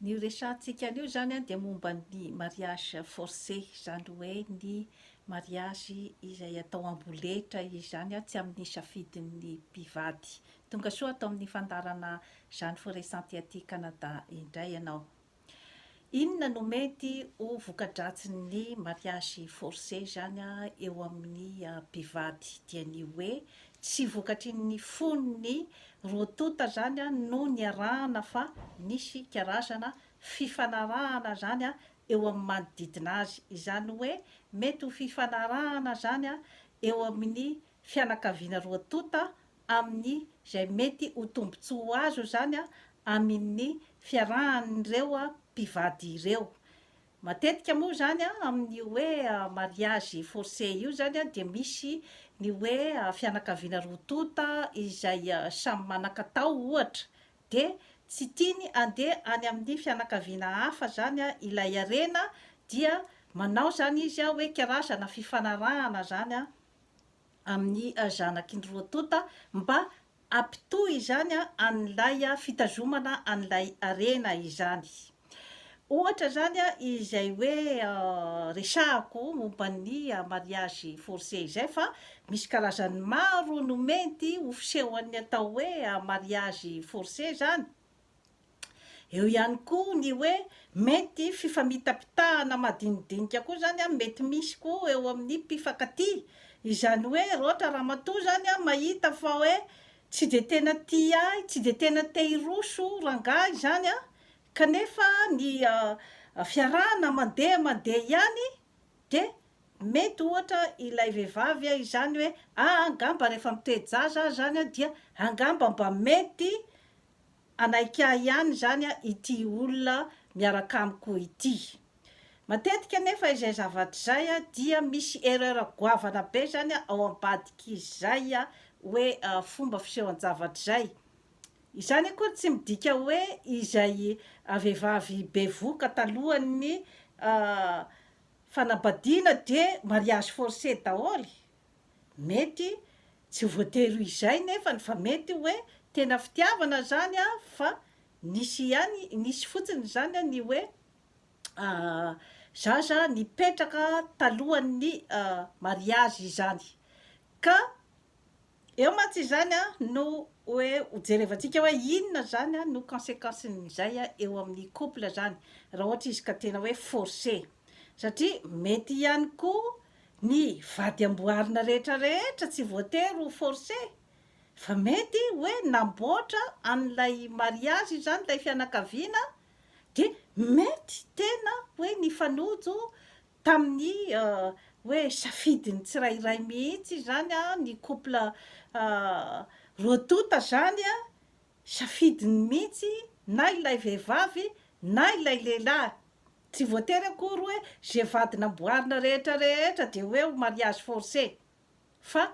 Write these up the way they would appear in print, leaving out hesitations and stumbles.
Ny resantsika anio zany a dia momba ny mariage forcé, zany hoe ny mariage izay atao amboletra izy zany a, tsy amin'ny safidin'ny mpivady. Tonga soa atao amin'ny fandarana zany firaisante aty Canada indray ianao. Inona no mety ho voka-dratsin'ny mariage forcé zany a eo amin'ny mpivady? Dia ny hoe tsy vokatry ny fonony roa tota zany a no ny arahana fa nisy karazana fifanarahana zany a eo amin'ny manodidina azy. Izany hoe mety ho fifanarahana zany a eo amin'ny fianakaviana roa tota amin'ny izay mety ho tombotsoa azo zany a amin'ny fiarahan'ireo a mpivady ireo. Matetika moa zany a amin'ny hoe mariage forcé io zany a dia misy ny hoe fianakaviana roa tota izay samy manan-katao ohatra, de tsy tiany andeha any amin'ny fianakaviana hafa zany a ilay harena, dia manao zany izy a hoe karazana fifanarahana zany a amin'ny zanakiny roa tota mba ampitohy zany a an'ilay fitazomana an'ilay harena izany. Ohatra zany a izay hoe resahako momba ny mariage forcé izay, fa misy karazany maro no mety ho fisehoan'ny atao hoe mariage forcé zany. Eo ihany koa ny hoe mety fifamitampitahana madinidinika koa zany a, mety misy koa eo amin'ny mpifankatia. Izany hoe raha ohatra ramatoa zany a mahita fa hoe tsy de tena tia ahy, tsy de tena te hiroso rangahy zany a, kanefa ny fiarahana mandeha ihany, de mety ohatra ilay vehivavy a izany hoe angamba rehefa mitoejaza aho zany a dia angamba mba mety anaiky ahy ihany zany a ity olona miaraka amiko ity. Matetika anefa izay zavatra zay a dia misy erreur goavana be zany a ao ambadik'izay a hoe fomba fisehoan-javatra zay. Izany akory tsy midika hoe izay vehivavy be voka talohan'ny fanambadiana de mariage forcé daholo. Mety tsy voatery izay nefany, fa mety hoe tena fitiavana zany a, fa nisy ihany, nisy fotsiny zany a ny hoe zaza nipetraka talohan'ny mariage izany. Ka eo mantsy zany a no hoe hojerevantsika hoe inona zany a no conséquencen'izay a eo amin'ny couple zany, raha ohatra izy ka tena hoe forcé. Satria mety ihany koa ny vady amboarina rehetrarehetra tsy voatery ho forcé, fa mety hoe namboatra an'ilay mariage zany ilay fianakaviana, de mety tena hoe nifanojo tamin'ny hoe safidiny tsirairay mihitsy zany a ny couple roa tota zany a, safidiny mihitsy na ilay vehivavy na ilay lehilahy. Tsy voatery akory hoe zay vady namboarina rehetrarehetra de hoe mariage forcé, fa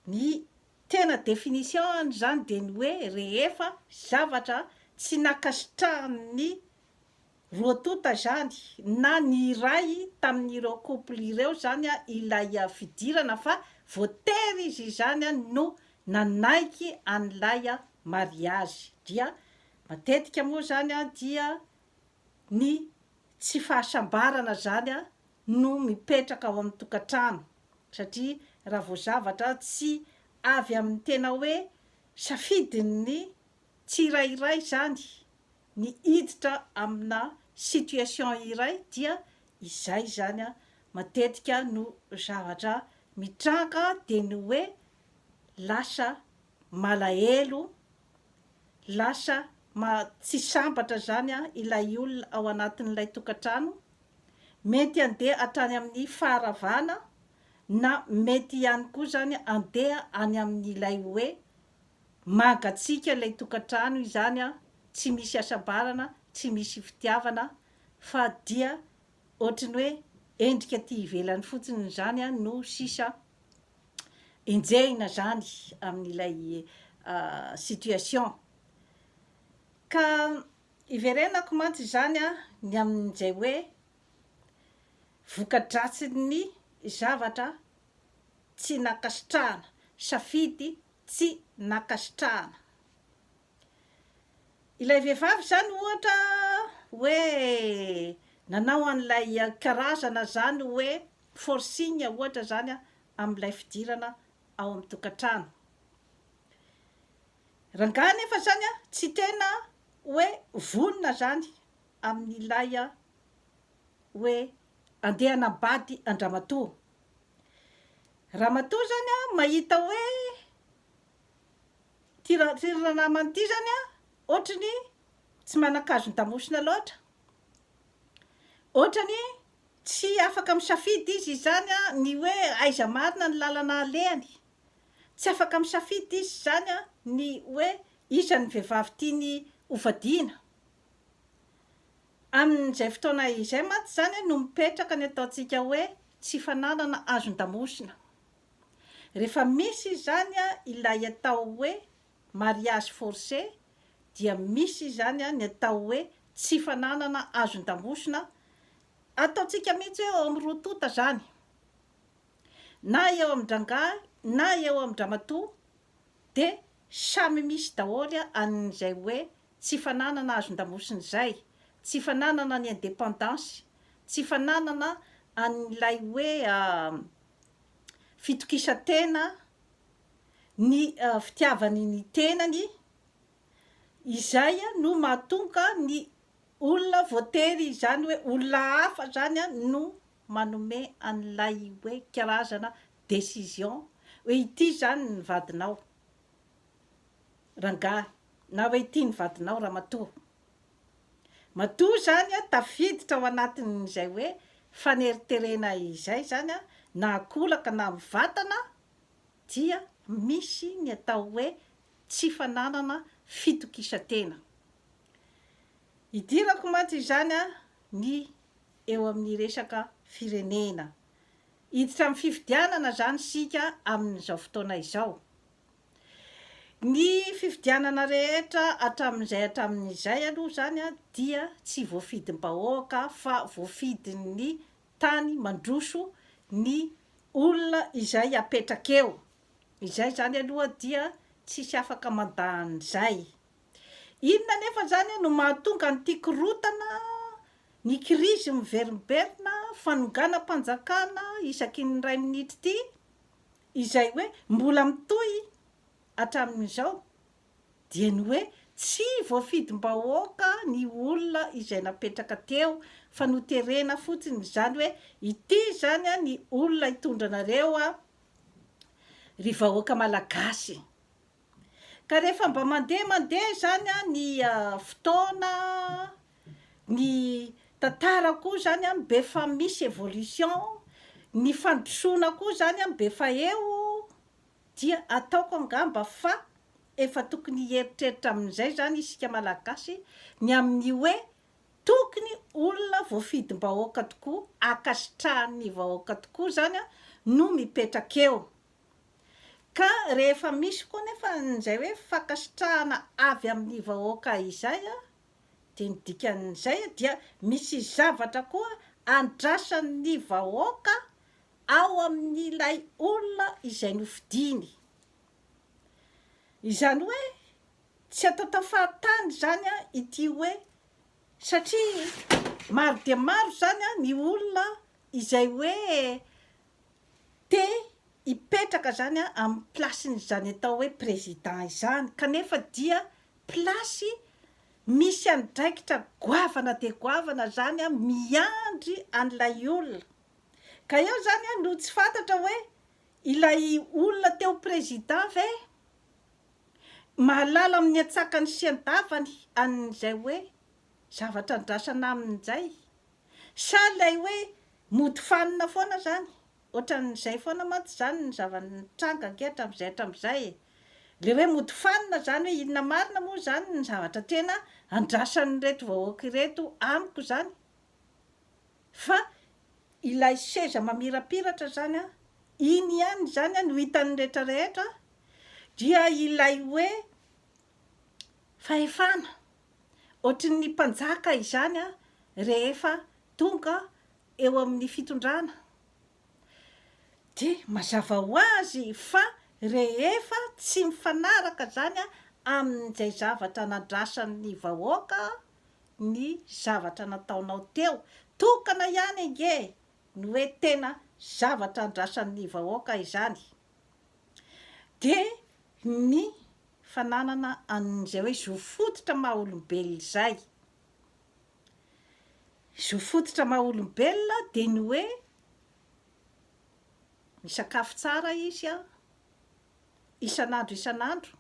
ny tena définition zany de ny hoe rehefa zavatra tsy nakasitrahan'ny roa tota zany na ny iray tamin'ireo couple ireo zany a ilay fidirana, fa voatery izy zany a no nanaiky an'ilay mariage. Dia matetika moa zany a dia ny tsy fahasambarana zany a no mipetraka ao amin'ny tokantrano, satria raha vao zavatra tsy avy amin'ny tena hoe safidin'ny tsirairay zany ny hiditra amina situation iray, dia izay zany a matetika no zavatra mitranga, de ny hoe lasa malahelo, lasa tsy sambatra zany a ilay olona ao anatin'ilay tokantrano. Mety andeha hatrany amin'ny faharavana, na mety ihany koa zany andeha any amin'ilay hoe mangatsika ilay tokantrano izany a, tsy misy hasambarana, tsy misy fitiavana, fa dia ohatrany hoe endrika aty ivelany fotsiny zany a no sisa enjehina zany amin'ilay situation. Ka iverenako mantsy zany a ny amin'izay hoe voka-dratsin'ny zavatra tsy nakasitrahana, safidy tsy nakasitrahana. Ilay vehivavy zany ohatra hoe nanao an'ilay karazana zany hoe forcing ohatra zany amin'ilay fidirana ao amin'ny tokantrano. Rangahy nefa zany tsy tena hoe vonona zany amin'ilay hoe andeha hanambady andramatoa. Ramatoa zany mahita hoe ty ranamany ty zany ohatrany tsy manan-kazon-damosina loatra, ohatrany tsy afaka misafidy izy zany ny hoe aiza marina ny lalana alehany, tsy afaka misafidy izy zany ny hoe iza ny vehivavy tiany hovadiana. Amin'izay fotoana izay mantsy zany no mipetraka ny ataontsika hoe tsy fananana azon-damosina. Rehefa misy zany ilay atao hoe mariage forcé, dia misy zany ny atao hoe tsy fananana azon-damosina, ataontsika mihitsy hoe eo amin'ny roa tota zany, na eo amin'ny-drangahy na eo amin'ny-dramatoa, de samy misy daholo an'izay hoe tsy fananana azon-damosina izay, tsy fananana ny indépendance, tsy fananana an'ilay hoe fitokisantena, ny fitiavany ny tenany, izay no mahatonga ny olona voatery zany hoe olona hafa zany no manome an'ilay hoe karazana décision hoe ity zany ny vadinao rangahy, na hoe ity ny vadinao ramatoa. Matoa zany tafiditra ao anatin'izay hoe faneriterena izay zany na akolaka na mivantana, dia misy ny atao hoe tsy fananana fitokisantena. Idirako mantsy zany ny eo amin'ny resaka firenena, hiditra amin'ny fifidianana zany sika amin'izao fotoana izao. Ny fifidianana rehetra hatramin'izay aloha zany dia tsy voafidim-bahoaka fa voafidin'ny tany mandroso ny olona izay apetraka eo. Izay zany aloha dia tsisy afaka mandahan'izay. Inona nefa zany no mahatonga an'ity korotana, ny krizy miverimberina, fanonganam-panjakana isaky ny 2 minitra ity, izay hoe mbola mitohy hatramin'izao, dia ny hoe tsy voafidim-bahoaka ny olona izay napetraka teo, fa noterena fotsiny zany hoe ity zany ny olona hitondra anareo ry vahoaka malagasy. Ka rehefa mba mandeha zany ny fotoana, ny tantara koa zany be fa misy évolution, ny fandrosoana koa zany be fa eo, dia ataoko angamba fa efa tokony hieritreritra amin'izay zany isika malagasy, ny amin'ny hoe tokony olona voafidim-bahoaka tokoa, ankasitrahan'ny vahoaka tokoa zany no mipetraka eo. Ka rehefa misy koa nefa an'izay hoe fankasitrahana avy amin'ny vahoaka izay, dia ny dikan'izay dia misy zavatra koa andrasan'ny vahoaka ao amin'ilay olona izay nofidiny. Izany hoe tsy atao tafahatany zany ity hoe, satria maro dia maro zany ny olona izay hoe te hipetraka zany amin'ny plasin'izany atao hoe président izany, kanefa dia plasy misy andraikitra goavana dia goavana zany miandry an'ilay olona. Ka eo zany no tsy fantatra hoe ilay olona teo président ve mahalala amin'ny atsakany sy an-davany an'izay hoe zavatra andrasana amin'izay, sa ilay hoe mody fanina foana zany, ohatran'izay foana mantsy zany ny zava-nitranga ankehitriny hatramin'izay. Le hoe mody fanina zany hoe inona marina moa zany ny zavatra tena andrasan'ireto vahoaka ireto amiko zany, fa ilay seza mamirapiratra zany iny ihany zany no hitan'ny rehetrarehetra, dia ilay hoe fahefana ohatrin'ny mpanjaka izany rehefa tonga eo amin'ny fitondrana. Dia mazava ho azy fa rehefa tsy mifanaraka zany amin'izay zavatra nandrasan'ny vahoaka, ny zavatra nataonao teo, tokana ihany ange no hoe tena zavatra andrasan'ny vahoaka izany. De ny fananana an'izay hoe zo fototra maha olombelona izay. Zo fototra maha olombelona de ny hoe misakafo tsara izy a isan'andro,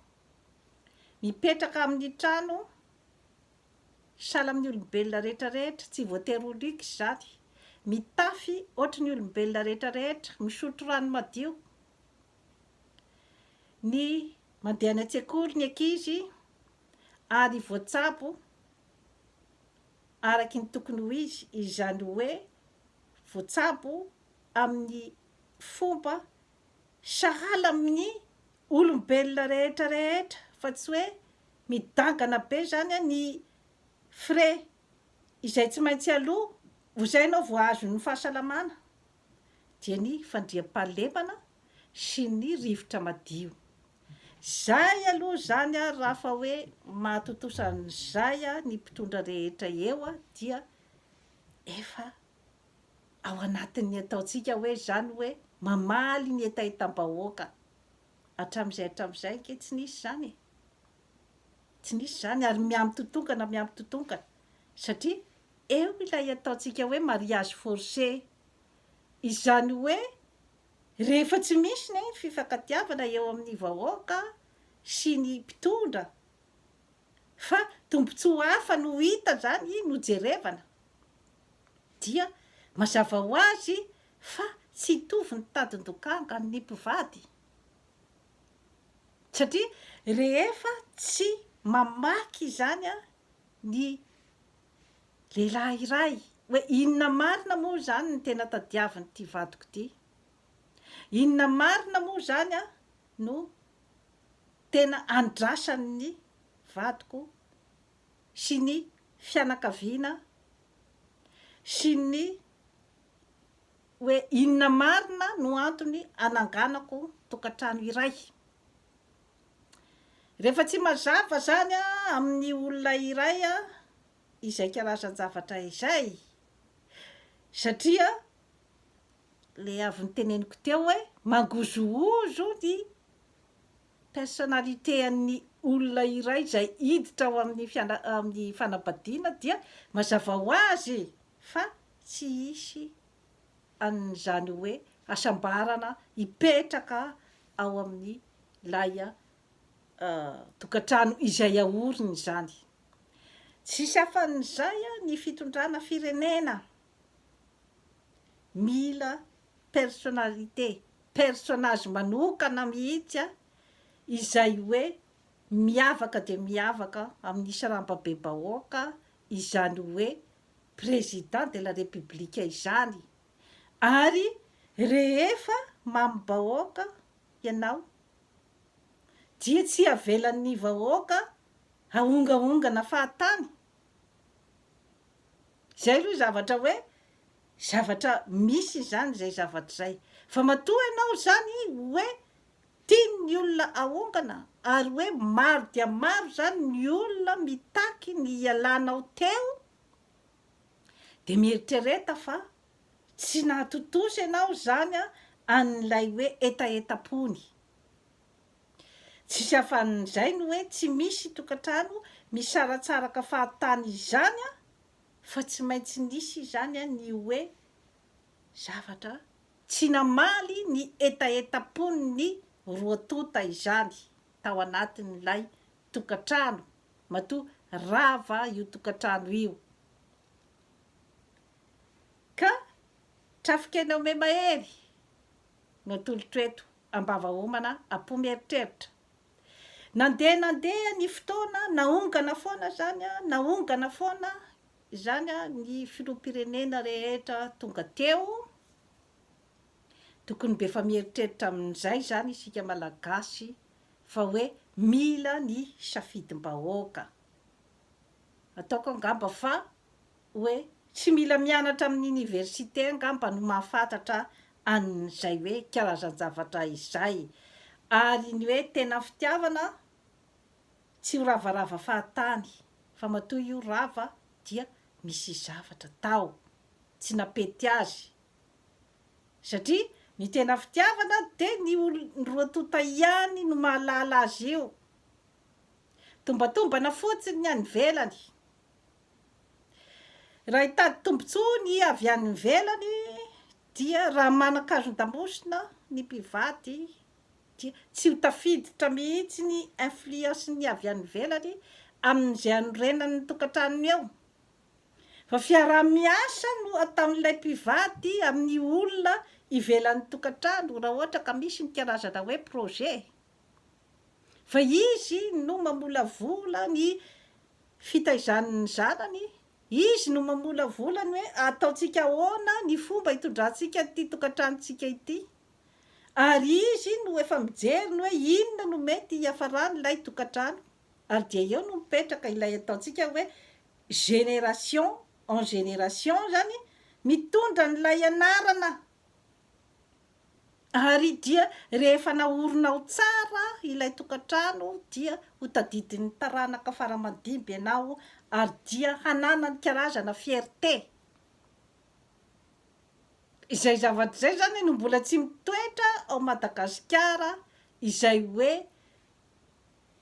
mipetraka amin'ny trano sahala amin'ny olombelona rehetrarehetra, tsy voatery ho luxe izany, mitafy ohatry ny olombelona rehetrarehetra, misotro rano madio, ny mandeha any an-tsekoly ny ankizy ary voatsabo araky ny tokony ho izy, izany hoe voatsabo amin'ny fomba sahala amin'ny olombelona rehetrarehetra, fa tsy hoe midangana be zany a ny frais izay tsy maintsy aloha ho zay ianao vao azo ny fahasalamana, dia ny fandriam-pahalemana sy ny rivotra madio. Zay aloha zany a raha fa hoe mahatotosan'izay a ny mpitondra rehetra eo a dia efa ao anatin'ny ataontsika hoe zany hoe mamaly ny entaentam-bahoaka. Hatramin'izay ke tsy nisy zany e, tsy nisy zany ary miambi-totongana satria eo ilay ataontsika hoe mariage forcé, izany hoe rehefa tsy misy ny fifankatiavana eo amin'ny vahoaka sy ny mpitondra, fa tombotsoa hafa no hita zany no jerevana, dia mazava ho azy fa tsy hitovy ny tadin-dokanga ny mpivady, satria rehefa tsy mamaky zany a ny lehilahy iray hoe inona marina moa zany ny tena tadiaviny ty vadiko ty, inona marina moa zany a no tena andrasan'ny vadiko sy ny fianakaviana sy ny hoe inona marina no antony ananganako tokantrano iray. Rehefa tsy mazava zany a amin'ny olona iray a izay karazan-javatra izay, satria le avy nyteneniko teo hoe mangozohozo ny personnalité an'ny olona iray izay hiditra ao amin'ny fanambadiana, dia mazava ho azy fa tsy hisy an'izany hoe hasambarana hipetraka ao amin'ny lay tokantrano izay ahoriny zany. Tsisy afan'izay a ny fitondrana firenena, mila personnalité, personnage manokana mihitsy a izay hoe miavaka de miavaka amin'ny sarambabem-bahoaka, izany hoe président de la république izany. Ary rehefa mamim-bahoaka ianao dia tsy avelan'ny vahoaka ahongaongana fahatany. Zay aloha zavatra hoe zavatra misy zany zay zavatra zay, fa matoa ianao zany hoe tiany olona ahongana ary hoe maro dia maro zany ny olona mitaky ny ialanao teo, de mieritrereta fa tsy nahatotosa ianao zany a an'ilay hoe etaeta-pony. Tsisy afan'izay no hoe tsy misy tokantrano misaratsaraka fahatany izany a, fa tsy maintsy nisy zany a ny hoe zavatra tsy namaly ny etaeta-pony ny roatota izany tao anatin'ilay tokantrano, matoa rava io tokantrano io. Ka trafikena ome mahery no atolotra eto ambava homana ampo-mieritreritra. Nandeha ny fotoana, naongana foana zany a, naongana foana zany a ny filoham-pirenena rehetra tonga teo. Tokony be efa mieritreritra amin'izay zany isika malagasy fa hoe mila ny safidim-bahoaka. Ataoko angamba fa hoe tsy mila mianatra amin'ny université angamba no mahafantatra an'izay hoe karazan-javatra izay, ary ny hoe tena fitiavana tsy ho ravarava fahatany, fa matoa io rava dia misy zavatra tao tsy napety azy satria ny tena fitiavana de ny roa tota ihany no mahalala azy io tombatombana fotsiny ny any velany raha hitady tombontsoa ny avy any velany dia raha manan-kazon-damosina ny mpivady dia tsy ho tafiditra mihitsy ny influence ny avy any velany amin'izay anorenany ny tokantranony eo fa fiaraha-miasa no ataon'ilay mpivady amin'ny olona ivelan'ny tokantrano raha ohatra ka misy ny karazana hoe projet fa izy no mamolavola ny fitaizan'ny zanany izy no mamolavola ny hoe ataontsika ahoana ny fomba hitondrantsika ty tokantranontsika ity ary izy no efa mijery ny hoe inona no mety hiafarany ilay tokantrano ary dia eo no mipetraka ilay ataontsika hoe génération en génération zany mitondra n'ilay anarana ary dia rehefa naorinao tsara ilay tokantrano dia ho tadidin'ny taranaka faramadimby ianao ary dia hanana ny karazana fierté izay zavatra izay zany no mbola tsy mitoetra ao Madagasikara izay hoe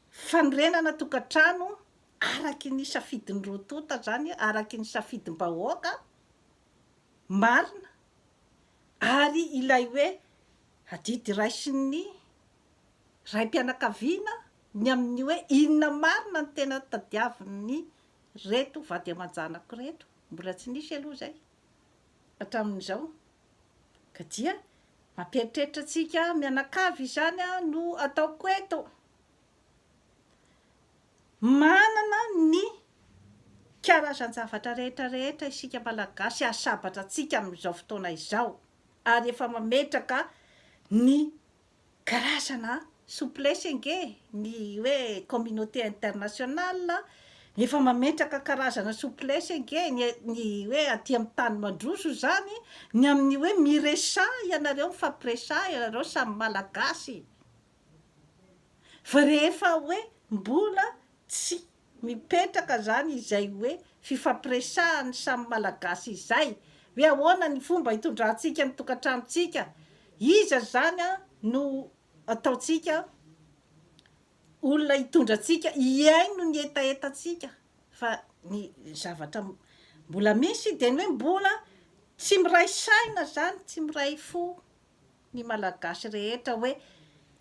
fanorenana tokantrano araky ny safidin'ny roa tota zany araky ny safidim-bahoaka marina ary ilay hoe adidy raisin'ny raim-pianakaviana ny amin'ny hoe inona marina ny tena tadiavin'ny reto vady aman-janako reto mbola tsy nisy aloha zay hatramin'izao ka dia mampieritreritra antsika mianakavy zany no ataoko eto manana ny karazan-javatra rehetrarehetra isika malagasy ahasabatra antsika amin'izao fotoana izao ary efa mametraka ny karazana souplesse nge ny hoe communauté internationale efa mametraka karazana souplesse nge ny hoe aty amin'ny tany mandroso zany ny amin'ny hoe miresa ianareo mifampiresa ianareo samy malagasy fa rehefa hoe mbola tsy mipetraka zany izay hoe fifampiresahany samy malagasy izay hoe ahoana ny fomba hitondrantsika ny tokantranontsika iza zany no ataontsika olona hitondratsika iaino ny etaetatsika fa ny zavatra mbola misy de ny hoe mbola tsy miray saina zany tsy miray fo ny malagasy rehetra hoe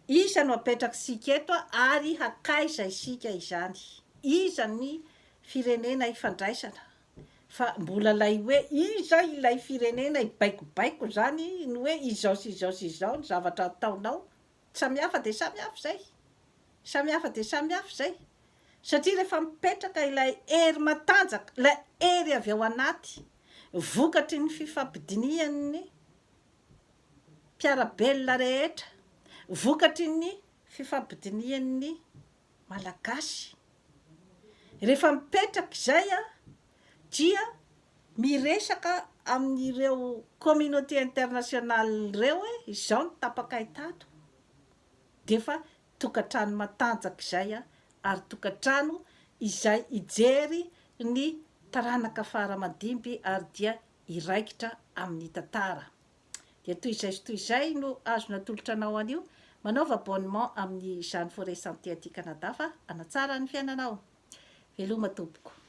iza no apetraka sika eto ary hakaiza isika izany iza ny firenena ifandraisana fa mbola lay hoe iza ilay firenena ibaikobaiko zany ny hoe izao sy izao sy izao ny zavatra ataonao samihafa de samihafa zay samihafa de samihafa zay satria rehefa mipetraka ilay hery matanjaka ilay hery avy ao anaty vokatry ny fifampidinian'ny mpiarabelona rehetra vokatry ny fifampidinian'ny malagasy rehefa mipetraka izay dia miresaka amin'ireo communauté internationale reo hoe izao ny tapaka hitato de fa tokantrano matanjaka izay ary tokantrano izay ijery ny taranaka faramadimby ary dia iraikitra amin'ny tantara dia toy izay sy toy izay no azona tolotra anao an'io manaova abonnement amin'ny Jeanne Forêt Santé aty Canada fa hanatsara ny fiainanao veloma tompoko